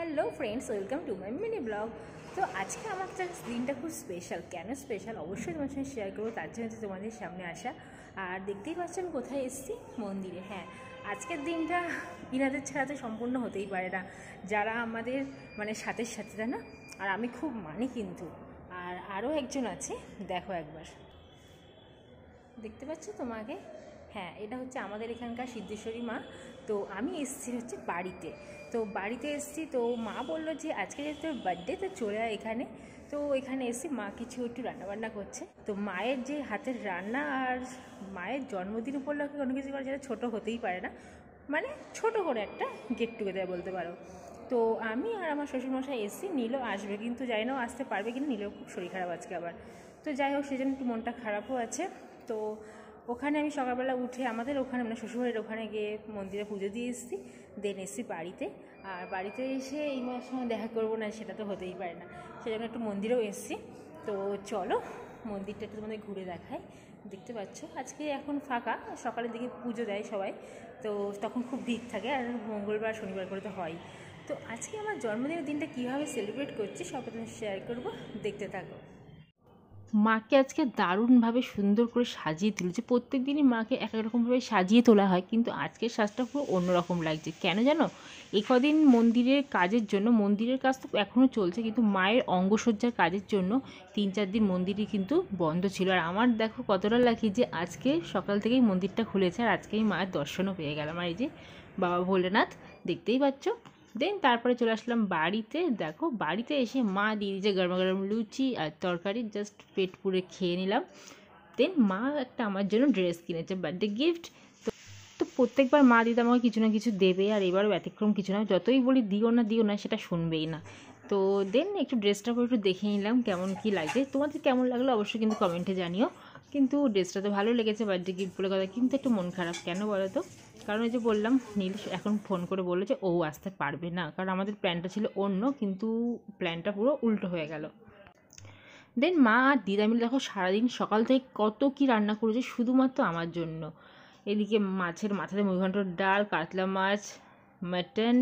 Hello friends, welcome to my mini blog. তো আজকে আমার দিনটা খুব স্পেশাল। কেন স্পেশাল অবশ্যই তোমার সঙ্গে শেয়ার করবো, তার জন্য তোমাদের সামনে আসা। আর দেখতেই পাচ্ছেন কোথায় এসেছি, মন্দিরে। হ্যাঁ, আজকের দিনটা ইনাদের ছাড়া তো সম্পূর্ণ হতেই পারে না, যারা আমাদের মানে সাথের সাথীরা না। আর আমি খুব মানি কিন্তু। আর আরও একজন আছে, দেখো একবার, দেখতে পাচ্ছ তোমাকে? হ্যাঁ, এটা হচ্ছে আমাদের এখানকার সিদ্ধেশ্বরী মা। তো আমি এসেছি হচ্ছে বাড়িতে। তো বাড়িতে এসেছি, তো মা বললো যে আজকে যেহেতু তোর বার্থডে, তো চলে আয় এখানে। তো এখানে এসে মা কিছু একটু রান্নাবান্না করছে। তো মায়ের যে হাতের রান্না আর মায়ের জন্মদিন উপলক্ষে কোনো কিছু করা, যেটা ছোটো হতেই পারে না, মানে ছোটো করে একটা গেট টুগেদার বলতে পারো। তো আমি আর আমার শ্বশুরমশাই এসেছি, নীলও আসবে, কিন্তু জানি না আসতে পারবে কিন্তু, নীলেও খুব শরীর খারাপ আজকে আবার। তো যাই হোক, সেজন্য একটু মনটা খারাপও আছে। তো ওখানে আমি সকালবেলা উঠে আমাদের ওখানে মানে শ্বশুরবাড়ির ওখানে গিয়ে মন্দিরে পুজো দিয়ে এসেছি, দেন এসেছি বাড়িতে। আর বাড়িতে এসে এই মায়ের সঙ্গে দেখা করবো না, সেটা তো হতেই পারে না, সেজন্য একটু মন্দিরেও এসেছি। তো চলো মন্দিরটা একটু তোমাদের ঘুরে দেখাই। দেখতে পাচ্ছ আজকে এখন ফাঁকা, সকালের দিকে পুজো দেয় সবাই, তো তখন খুব ভিড় থাকে। আর মঙ্গলবার শনিবার করে তো হয়। তো আজকে আমার জন্মদিনের দিনটা কীভাবে সেলিব্রেট করছি সব তোমাদের শেয়ার করবো, দেখতে থাকো। মাকে আজকে দারুণভাবে সুন্দর করে সাজিয়ে তুলেছে। প্রত্যেক দিনই মাকে এক এক রকমভাবে সাজিয়ে তোলা হয়, কিন্তু আজকের সাজটা পুরো অন্যরকম লাগছে। কেন জানো? এই কদিন মন্দিরের কাজের জন্য, মন্দিরের কাজ তো এখনও চলছে, কিন্তু মায়ের অঙ্গসজ্জার কাজের জন্য 3-4 দিন মন্দিরই কিন্তু বন্ধ ছিল। আর আমার দেখো কতটা লাগে যে আজকে সকাল থেকেই মন্দিরটা খুলেছে, আর আজকেই মায়ের দর্শনও পেয়ে গেলাম। আর এই যে বাবা ভোলেনাথ, দেখতেই পাচ্ছ। দেন তারপরে চলে আসলাম বাড়িতে। দেখো বাড়িতে এসে মা দিয়ে দিয়েছে গরম গরম লুচি আর তরকারি, জাস্ট পেট পুরে খেয়ে নিলাম। দেন মা একটা আমার জন্য ড্রেস কিনেছে, বার্থডে গিফট। তো প্রত্যেকবার মা দিদি আমাকে কিছু না কিছু দেবে, আর এবারও ব্যতিক্রম কিছু না। যতই বলি দিও না সেটা শুনবেই না। তো দেন একটু ড্রেসটা করে একটু দেখে নিলাম কেমন কী লাগছে। তোমাদের কেমন লাগলো অবশ্যই কিন্তু কমেন্টে জানিও। কিন্তু ড্রেসটা তো ভালো লেগেছে, বার্থডে গিফট বলে কথা। কিন্তু একটু মন খারাপ, কেন বলো তো? কারণ এই যে বললাম, নীল এখন ফোন করে বললো যে ও আসতে পারবে না, কারণ আমাদের প্ল্যানটা ছিল অন্য, কিন্তু প্ল্যানটা পুরো উল্টো হয়ে গেল। দেন মা আর দিদা মিলে দেখো সারাদিন সকাল থেকে কত কি রান্না করেছে শুধুমাত্র আমার জন্য। এদিকে মাছের মাথাতে মুড়িঘণ্টর ডাল, কাতলা মাছ, মাটন,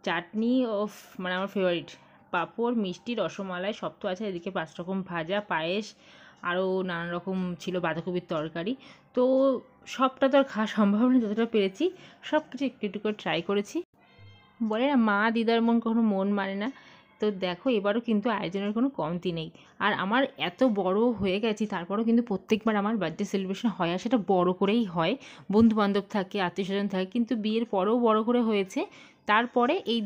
চাটনি, অফ মানে আমার ফেভারিট, পাঁপড়, মিষ্টি, রসমালাই সব তো আছে। এদিকে 5 রকম ভাজা, পায়েস, আরও নানান রকম ছিল, বাঁধাকপির তরকারি। তো সবটা তো আর খাওয়া সম্ভব না, যতটা পেরেছি সব কিছু একটু একটু করে ট্রাই করেছি। বলে না মা দিদার মন কখনো মন মানে না। তো দেখো এবারও কিন্তু আয়োজনের কোনো কমতি নেই। আর আমার এত বড় হয়ে গেছি, তারপরেও কিন্তু প্রত্যেকবার আমার বার্থডে সেলিব্রেশন হয়, আর সেটা বড় করেই হয়। বন্ধুবান্ধব থাকে, আত্মীয়স্বজন থাকে, কিন্তু বিয়ের পরেও বড় করে হয়েছে। তারপরে এই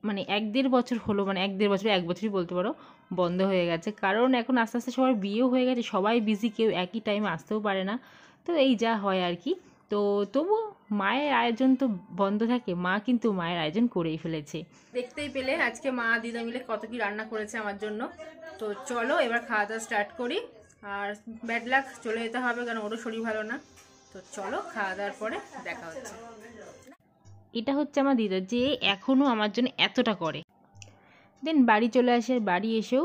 মানে 1-1.5 বছর হলো, মানে 1-1.5 বছর, 1 বছরই বলতে পারো, বন্ধ হয়ে গেছে। কারণ এখন আস্তে আস্তে সবার বিয়েও হয়ে গেছে, সবাই বিজি, কেউ একই টাইমে আসতেও পারে না। তো এই যা হয় আর কি। তো তবুও মায়ের আয়োজন তো বন্ধ থাকে, মা কিন্তু মায়ের আয়োজন করেই ফেলেছে। দেখতেই পেলে আজকে মা দিদা মিলে কত কি রান্না করেছে আমার জন্য। তো চলো এবার খাওয়া দাওয়া স্টার্ট করি। আর ব্যাড লাক চলে যেতে হবে, কারণ ওরও শরীর ভালো না। তো চলো খাওয়া দাওয়ার পরে দেখা হচ্ছে। এটা হচ্ছে আমার দিদা, যে এখনও আমার জন্য এতটা করে। দেন বাড়ি চলে আসে, বাড়ি এসেও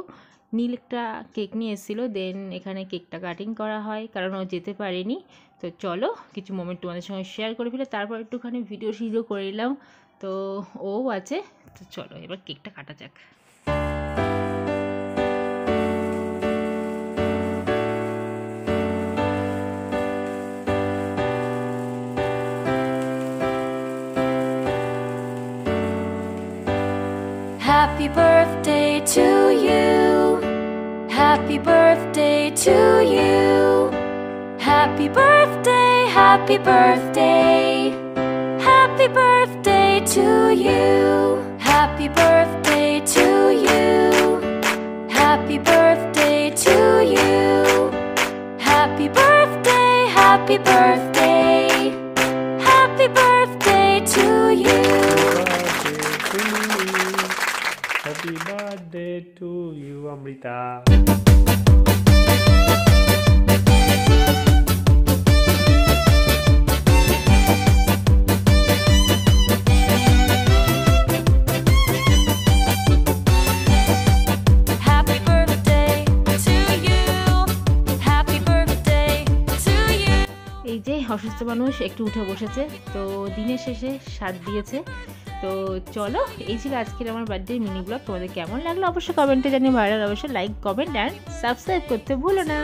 নীল একটা কেক নিয়ে এসেছিলো। দেন এখানে কেকটা কাটিং করা হয়, কারণ ও যেতে পারেনি। তো চলো কিছু মোমেন্ট তোমাদের সঙ্গে শেয়ার করে ফেলে, তারপর একটুখানি ভিডিও করে নিলাম। তো ও আছে, তো চলো এবার কেকটা কাটা যাক। Happy birthday to you. Happy birthday to you. Happy birthday, happy birthday. Happy birthday to you. Happy birthday to you. Happy birthday to you. Happy birthday, happy birthday. Happy birthday to you. Happy birthday to you, Amrita. Happy birthday to you. Happy birthday to you. এই যে অসুস্থ মানুষ একটু উঠে বসেছে। তো দিনের শেষে স্বাদ দিয়েছে। তো তো চলো, এই ছিল আজকের আমার বার্থডে মিনি ব্লগ। তোমাদের কেমন লাগলো অবশ্যই কমেন্টে জানিয়ে, ভালো লাগলে অবশ্যই লাইক, কমেন্ট অ্যান্ড সাবস্ক্রাইব করতে ভুলো না।